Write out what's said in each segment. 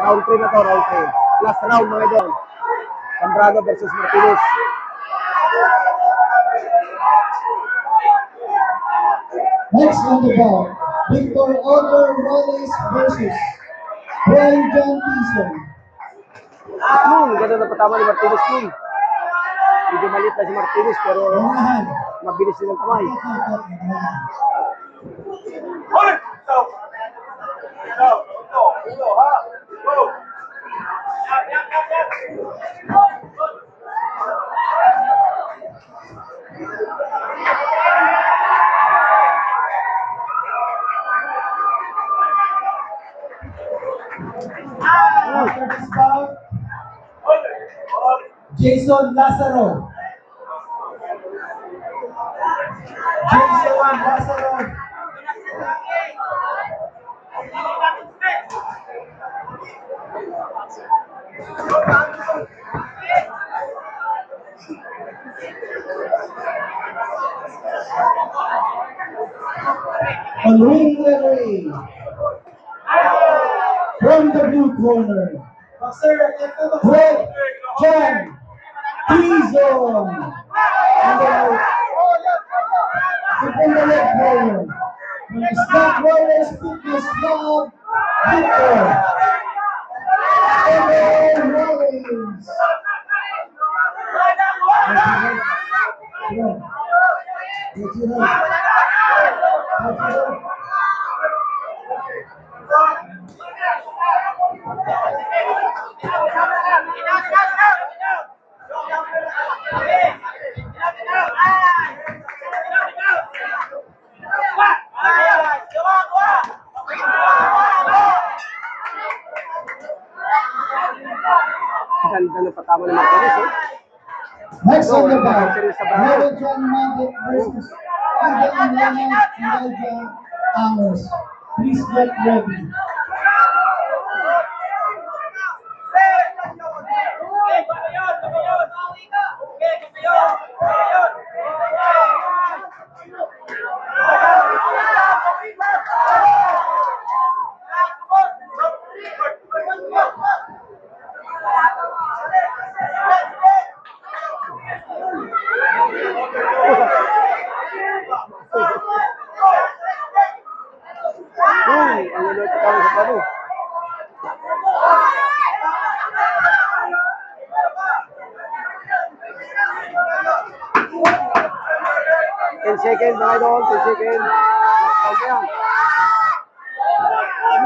Round 3 na to, round 3. Last round mga idol. Zambrano versus Martinez. Next on the ball, Victor Otto Robles versus Brian John Tison. Ganda na patama ni Martinez nun. Medyo maliit na si Martinez pero mabilis nilang kamay. After this bout, Jason Lazaro. Jason Lazaro. On ring referee. From the blue corner, Greg John Tison. And from the red corner, from the Scott Rollers Fitness Club, Victor Otto Rollins. Ganda na patama ni Martinez. Next on the bout, Meron John Mandet versus Indian Leonard Elijah Amos. Please get ready. Ang lulot patama sa paro. Ten seconds mga idol, 10 seconds. Last round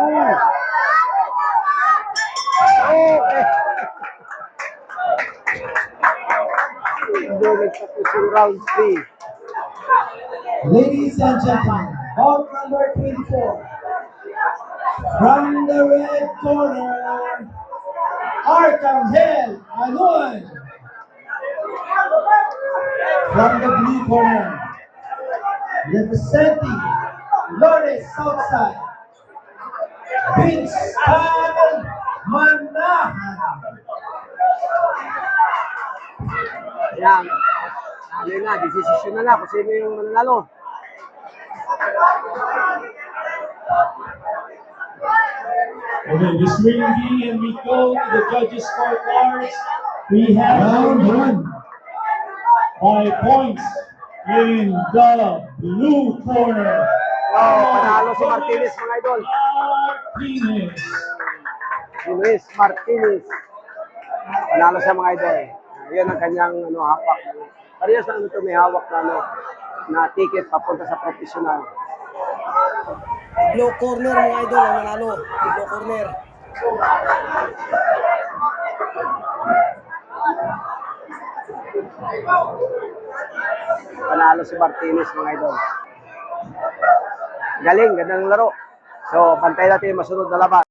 yan. Okay. Doon nagtapos yung round 3. Ladies and gentlemen, bout number 24. From the red corner, Arcangel Alon. From the blue corner, representing Lores Southside, Vince Manahan. Yan. Ano na, desisyon na lang kung sino yung mananalo. Okay, this ring B, and we go to the judges' scorecards. We have Round 1. 5 points in the blue corner. Panalo si Martinez mga idol. Martinez. Si Luis Martinez. Panalo siya mga idol. Yan ang kanyang hawak. Parehas na ito may hawak na ticket papunta sa professional. Blue corner mga idol ang nanalo. Blue corner. Panalo si Martinez mga idol. Galing, ganda ng laro. So, pantay natin yung masunod na laban.